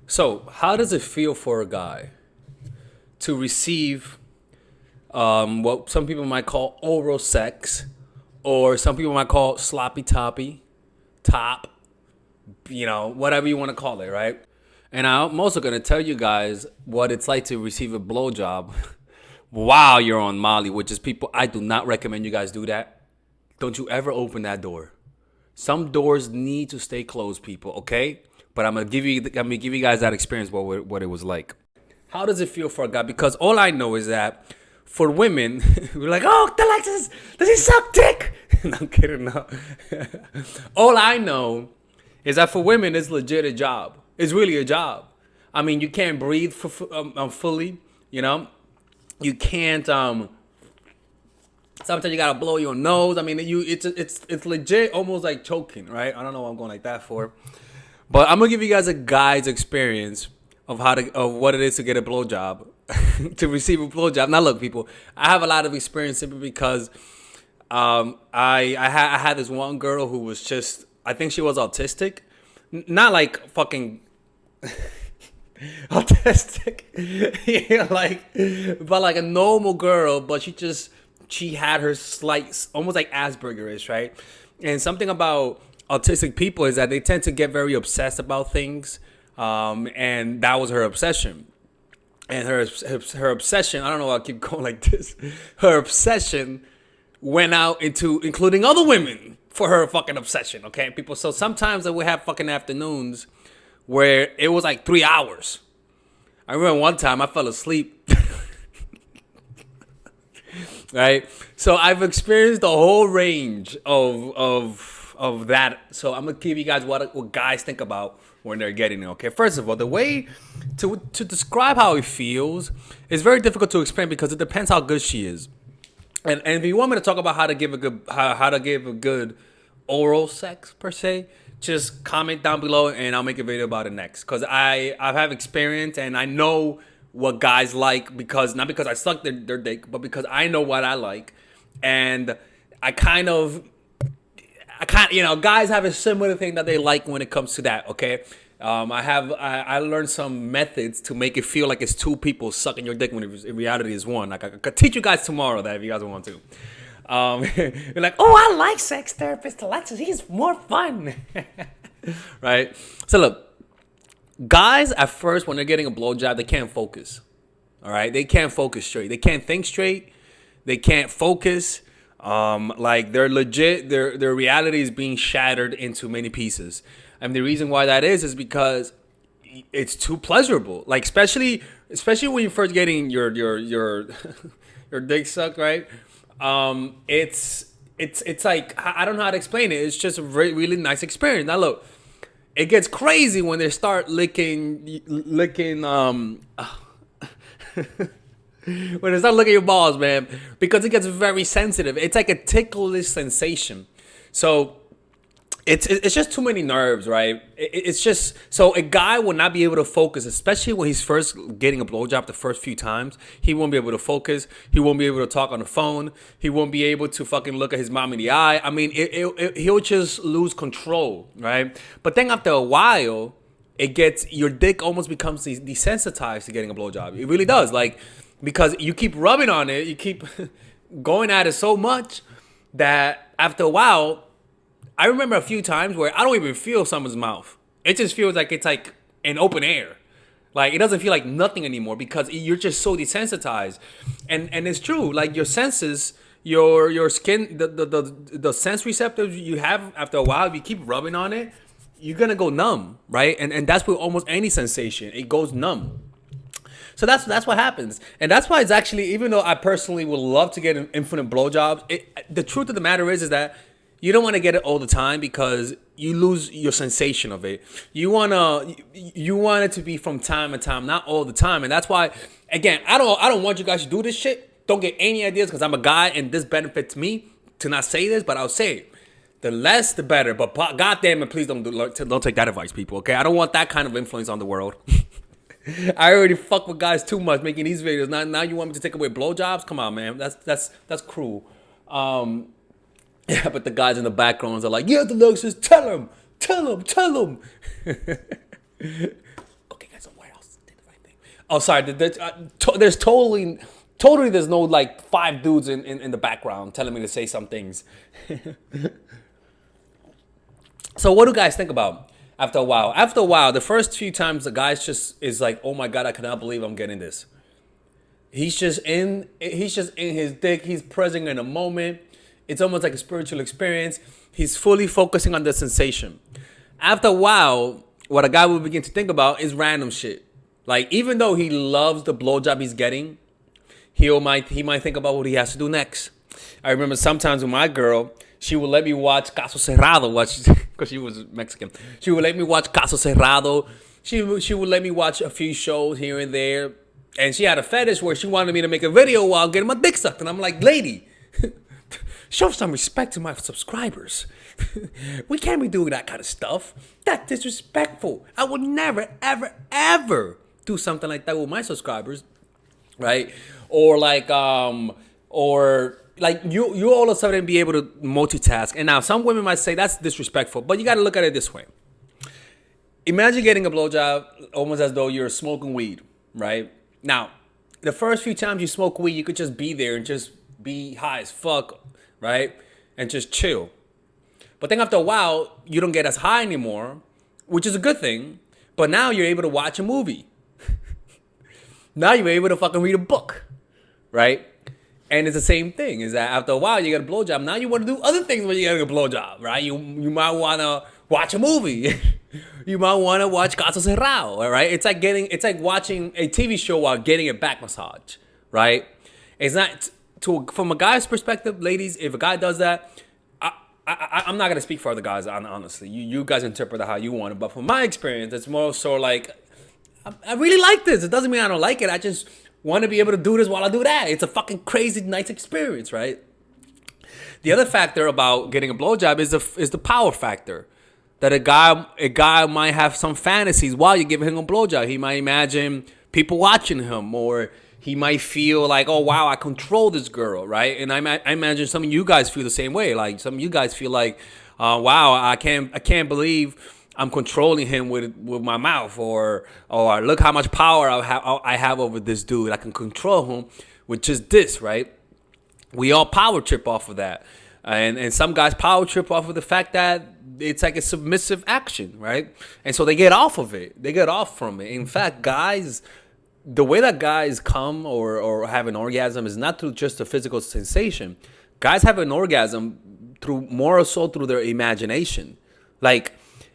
So, how does it feel for a guy to receive what some people might call oral sex, or some people might call sloppy toppy, top, whatever you want to call it, right? And I'm also going to tell you guys what it's like to receive a blowjob while you're on Molly, which is people, I do not recommend you guys do that. Don't you ever open that door. Some doors need to stay closed, people, okay? But I'm gonna give you guys that experience what it was like. How does it feel for a guy? Because all I know is that for women, we're like, oh, does he suck dick? No, I'm kidding, no. All I know is that for women, it's legit a job. It's really a job. I mean, you can't breathe fully, you know? You can't, sometimes you gotta blow your nose. I mean, it's legit, almost like choking, right? I don't know what I'm going like that for, but I'm gonna give you guys a guide's experience of what it is to get a blowjob, to receive a blowjob. Now, look, people, I have a lot of experience simply because I had this one girl who was just, I think she was autistic, not like fucking autistic, yeah, but like a normal girl, but she had her slight, almost like Asperger's, right? And something about autistic people is that they tend to get very obsessed about things, and that was her obsession. And her obsession, I don't know why I keep going like this. Her obsession went out into including other women for her fucking obsession, okay, people? So sometimes I would have fucking afternoons where it was like 3 hours. I remember one time I fell asleep. Right? So I've experienced the whole range of that. So I'm gonna give you guys what guys think about when they're getting it. Okay. First of all, the way to describe how it feels is very difficult to explain because it depends how good she is. And if you want me to talk about how to give a good oral sex per se, just comment down below and I'll make a video about it next. Cause I have experience and I know what guys like, because not because I suck their dick, but because I know what I like. And I kind of, guys have a similar thing that they like when it comes to that. Okay. I learned some methods to make it feel like it's two people sucking your dick when in reality is one. Like I could teach you guys tomorrow that if you guys want to. You're like, oh, I like sex therapist Alexis. He's more fun, right? So look, guys at first when they're getting a blowjob, they can't focus. All right, they can't focus straight. They can't think straight. They can't focus. Like they're legit. Their reality is being shattered into many pieces. And the reason why that is because it's too pleasurable. Like especially when you're first getting your your dick sucked, right? It's like I don't know how to explain it. It's just a really nice experience. Now look, it gets crazy when they start licking when they start licking your balls, man, because it gets very sensitive. It's like a ticklish sensation. So it's just too many nerves, right? It's just, so a guy will not be able to focus, especially when he's first getting a blowjob the first few times. He won't be able to focus. He won't be able to talk on the phone. He won't be able to fucking look at his mom in the eye. I mean, he'll just lose control, right? But then after a while, your dick almost becomes desensitized to getting a blowjob. It really does, like, because you keep rubbing on it, you keep going at it so much that after a while, I remember a few times where I don't even feel someone's mouth. It just feels like it's like in open air. Like it doesn't feel like nothing anymore because you're just so desensitized. And it's true. Like your senses, your skin, the sense receptors you have after a while, if you keep rubbing on it, you're gonna go numb, right? And that's with almost any sensation. It goes numb. So that's what happens. And that's why it's actually, even though I personally would love to get an infinite blowjobs, the truth of the matter is that you don't want to get it all the time because you lose your sensation of it. You want it to be from time to time, not all the time. And that's why, again, I don't want you guys to do this shit. Don't get any ideas because I'm a guy and this benefits me to not say this, but I'll say it. The less, the better. But goddamn it, please don't take that advice, people. Okay, I don't want that kind of influence on the world. I already fuck with guys too much making these videos. Now you want me to take away blowjobs? Come on, man. That's cruel. Yeah, but the guys in the backgrounds are like, yeah, the Alexis, tell him. Okay, guys, Oh, sorry. There's totally there's no like five dudes in the background telling me to say some things. So what do guys think about after a while? After a while, the first few times the guys just is like, oh my God, I cannot believe I'm getting this. He's just in his dick. He's present in a moment. It's almost like a spiritual experience. He's fully focusing on the sensation. After a while, what a guy will begin to think about is random shit. Like, even though he loves the blowjob he's getting, he might think about what he has to do next. I remember sometimes with my girl, she would let me watch Caso Cerrado, because she was Mexican. She would let me watch Caso Cerrado. She would let me watch a few shows here and there. And she had a fetish where she wanted me to make a video while getting my dick sucked. And I'm like, lady, show some respect to my subscribers. We can't be doing that kind of stuff. That's disrespectful. I would never, ever, ever do something like that with my subscribers, right? Or like you all of a sudden be able to multitask. And now some women might say that's disrespectful, but you got to look at it this way. Imagine getting a blowjob almost as though you're smoking weed, right? Now, the first few times you smoke weed, you could just be there and just be high as fuck, right? And just chill. But then after a while, you don't get as high anymore, which is a good thing. But now you're able to watch a movie. Now you're able to fucking read a book, right? And it's the same thing. Is that after a while you get a blowjob. Now you want to do other things when you get a blowjob, right? You might want to watch a movie. You might want to watch Caso Cerrado, all right? It's like watching a TV show while getting a back massage, right? It's not from a guy's perspective, ladies. If a guy does that, I'm not gonna speak for other guys, honestly. You guys interpret it how you want it, but from my experience, it's more so like I really like this. It doesn't mean I don't like it. I just want to be able to do this while I do that. It's a fucking crazy nice experience, right? The other factor about getting a blowjob is the power factor. That a guy might have some fantasies while you're giving him a blowjob. He might imagine people watching him, or he might feel like, oh wow, I control this girl, right? And I imagine some of you guys feel the same way. Like some of you guys feel like, wow, I can't believe I'm controlling him with my mouth, or look how much power I have over this dude. I can control him with just this, right? We all power trip off of that. And some guys power trip off of the fact that it's like a submissive action, right? And so they get off of it. They get off from it. In fact, guys, the way that guys come or have an orgasm is not through just a physical sensation. Guys have an orgasm more so through their imagination. Like,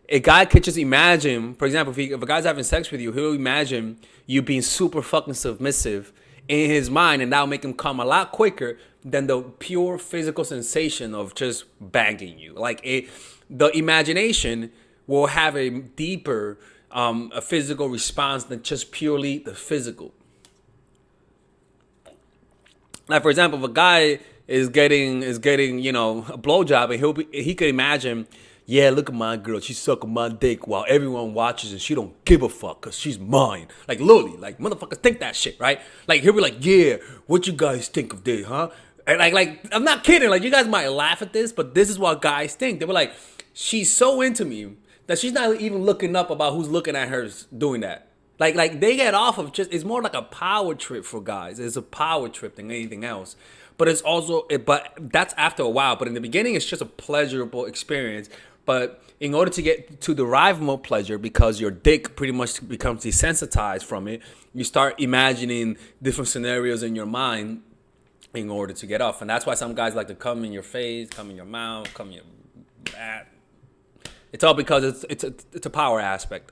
a guy could just imagine, for example, if a guy's having sex with you, he'll imagine you being super fucking submissive in his mind, and that'll make him come a lot quicker than the pure physical sensation of just banging you. Like the imagination will have a deeper a physical response than just purely the physical. Like, for example, if a guy is getting a blowjob, and he could imagine, yeah, look at my girl, she's sucking my dick while everyone watches and she don't give a fuck because she's mine. Like, literally, like, motherfuckers think that shit, right? Like, he'll be like, yeah, what you guys think of this, huh? And like, I'm not kidding. Like, you guys might laugh at this, but this is what guys think. They were like, she's so into me that she's not even looking up about who's looking at her doing that. Like they get off of it's more like a power trip for guys. It's a power trip than anything else. But it's also, but that's after a while. But in the beginning, it's just a pleasurable experience. But in order to derive more pleasure, because your dick pretty much becomes desensitized from it, you start imagining different scenarios in your mind in order to get off. And that's why some guys like to come in your face, come in your mouth, come in your back. It's all because it's a power aspect.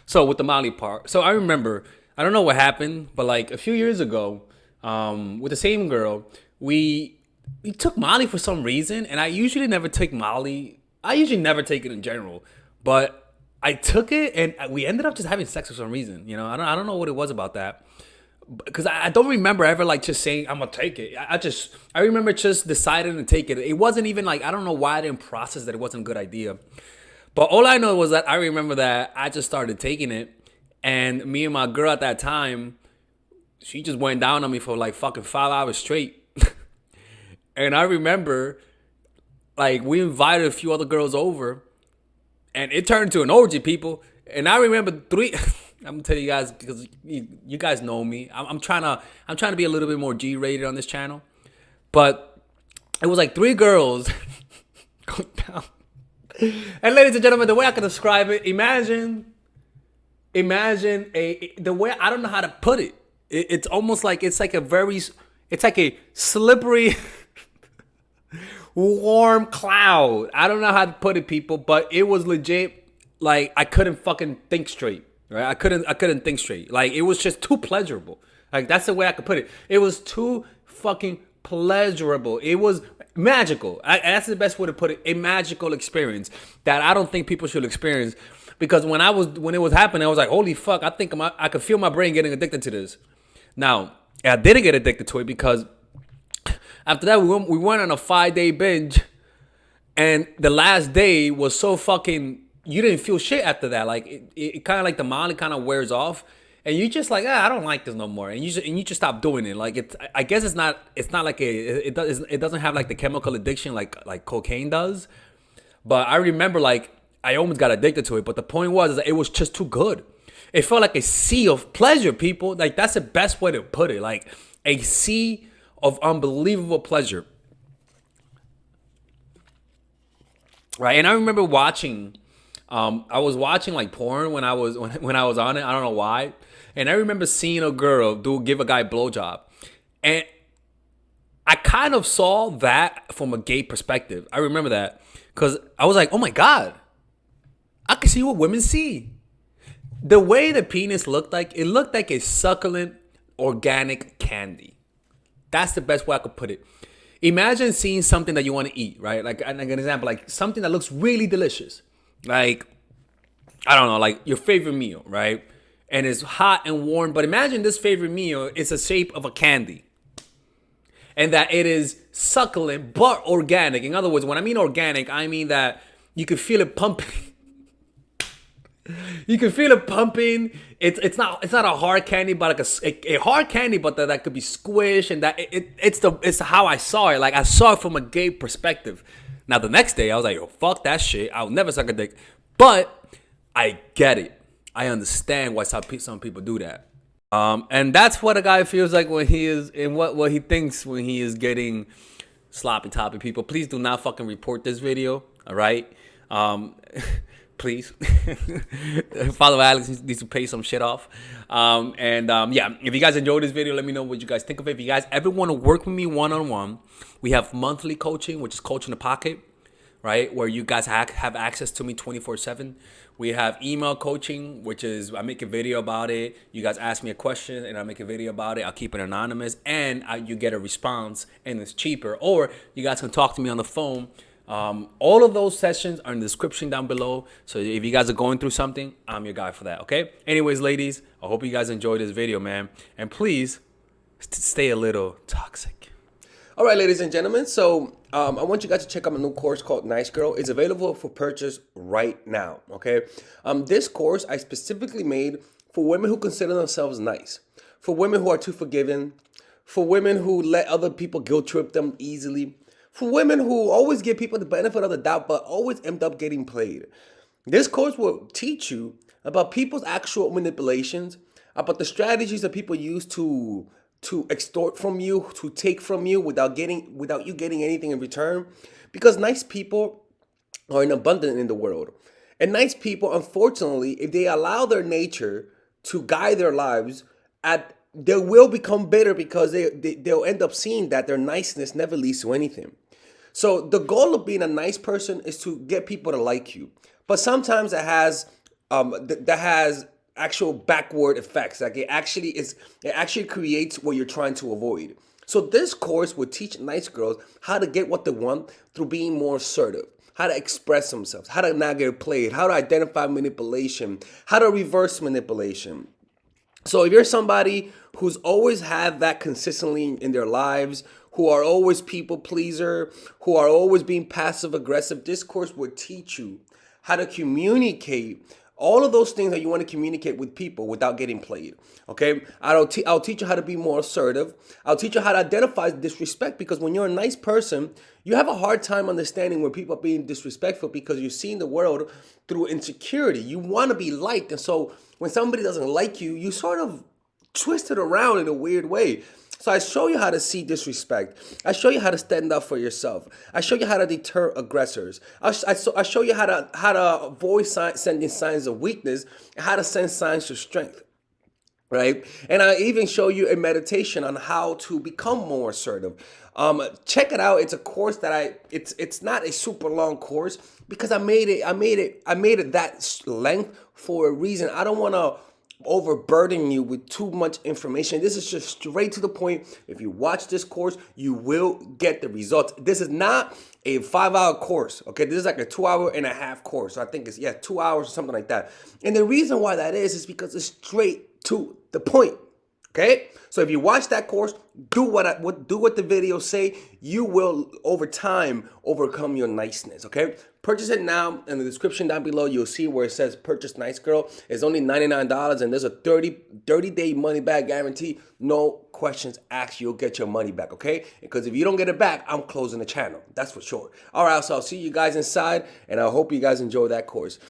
So with the Molly part, so I remember, I don't know what happened, but like a few years ago, with the same girl, we took Molly for some reason, and I usually never take Molly. I usually never take it in general, but I took it, and we ended up just having sex for some reason. You know, I don't know what it was about that, because I don't remember ever like just saying I'm gonna take it. I remember just deciding to take it. It wasn't even like, I don't know why I didn't process that it wasn't a good idea. But all I know was that I remember that I just started taking it, and me and my girl at that time, she just went down on me for like fucking 5 hours straight. And I remember, like, we invited a few other girls over, and it turned to an orgy, people. And I remember I'm gonna tell you guys because you guys know me. I'm trying to be a little bit more G-rated on this channel, but it was like 3 girls going down. And ladies and gentlemen, the way I can describe it, imagine the way, I don't know how to put it. It's almost like it's like a slippery, warm cloud. I don't know how to put it, people, but it was legit. Like I couldn't fucking think straight. Right? I couldn't think straight. Like it was just too pleasurable. Like that's the way I could put it. It was too fucking pleasurable. It was magical. That's the best way to put it. A magical experience that I don't think people should experience. Because when it was happening, I was like, holy fuck, I think I could feel my brain getting addicted to this. Now, I didn't get addicted to it because after that, we went on a 5-day binge. And the last day was so fucking, you didn't feel shit after that. Like, it kind of like the Molly kind of wears off. And you just like, I don't like this no more. And you just stop doing it. Like, I guess it's not like it doesn't have like the chemical addiction like cocaine does. But I remember like, I almost got addicted to it. But the point was that it was just too good. It felt like a sea of pleasure, people. Like, that's the best way to put it. Like, a sea of unbelievable pleasure. Right? And I remember watching, I was watching like porn when I was on it. I don't know why. And I remember seeing a girl give a guy a blowjob. And I kind of saw that from a gay perspective. I remember that. Because I was like, oh my God. I can see what women see. The way the penis looked like, it looked like a succulent, organic candy. That's the best way I could put it. Imagine seeing something that you want to eat, right? Like an example, like something that looks really delicious. Like, I don't know, like your favorite meal, right? And it's hot and warm. But imagine this favorite meal is the shape of a candy. And that it is succulent, but organic. In other words, when I mean organic, I mean that you can feel it pumping. You can feel it pumping. It's not a hard candy, but like a hard candy, but that could be squished, and that it's how I saw it. Like I saw it from a gay perspective. Now the next day I was like, yo, fuck that shit. I'll never suck a dick. But I get it. I understand why some people do that. And that's what a guy feels like when he is, and what he thinks when he is getting sloppy toppy. People, please do not fucking report this video. All right. Please. Follow Alex needs to pay some shit off. Yeah, if you guys enjoyed this video, let me know what you guys think of it. If you guys ever want to work with me one-on-one, we have monthly coaching, which is Coach in the Pocket, right? Where you guys have access to me 24/7. We have email coaching, which is I make a video about it. You guys ask me a question and I make a video about it. I'll keep it anonymous and you get a response and it's cheaper. Or you guys can talk to me on the phone. All of those sessions are in the description down below. So if you guys are going through something, I'm your guy for that, okay? Anyways, ladies, I hope you guys enjoyed this video, man. And please stay a little toxic. All right, ladies and gentlemen. So I want you guys to check out my new course called Nice Girl. It's available for purchase right now, okay? This course I specifically made for women who consider themselves nice, for women who are too forgiving, for women who let other people guilt trip them easily, for women who always give people the benefit of the doubt but always end up getting played. This course will teach you about people's actual manipulations, about the strategies that people use to extort from you, to take from you without you getting anything in return. Because nice people are in abundance in the world. And nice people, unfortunately, if they allow their nature to guide their lives, they will become bitter because they'll end up seeing that their niceness never leads to anything. So the goal of being a nice person is to get people to like you. But sometimes it has actual backward effects. Like it actually creates what you're trying to avoid. So this course will teach nice girls how to get what they want through being more assertive, how to express themselves, how to not get played, how to identify manipulation, how to reverse manipulation. So if you're somebody who's always had that consistently in their lives, who are always people pleaser, who are always being passive aggressive, this course will teach you how to communicate All of those things that you want to communicate with people without getting played. Okay, I'll teach you how to be more assertive. I'll teach you how to identify disrespect, because when you're a nice person, you have a hard time understanding when people are being disrespectful, because you're seeing the world through insecurity. You want to be liked, and so when somebody doesn't like you, you sort of twist it around in a weird way. So I show you how to see disrespect. I show you how to stand up for yourself. I show you how to deter aggressors. I show you how to avoid sending signs of weakness, and how to send signs of strength. Right? And I even show you a meditation on how to become more assertive. Check it out. It's a course that it's not a super long course, because I made it that length for a reason. I don't want to overburden you with too much information. This is just straight to the point. If you watch this course, you will get the results. This is not a 5-hour course. Okay, this is like a 2.5-hour course. So I think it's 2 hours or something like that. And the reason why that is because it's straight to the point. Okay, so if you watch that course, do what the videos say. You will over time overcome your niceness. Okay, purchase it now. In the description down below, you'll see where it says "Purchase Nice Girl." It's only $99, and there's a 30-day money back guarantee. No questions asked. You'll get your money back. Okay, because if you don't get it back, I'm closing the channel. That's for sure. All right, so I'll see you guys inside, and I hope you guys enjoy that course.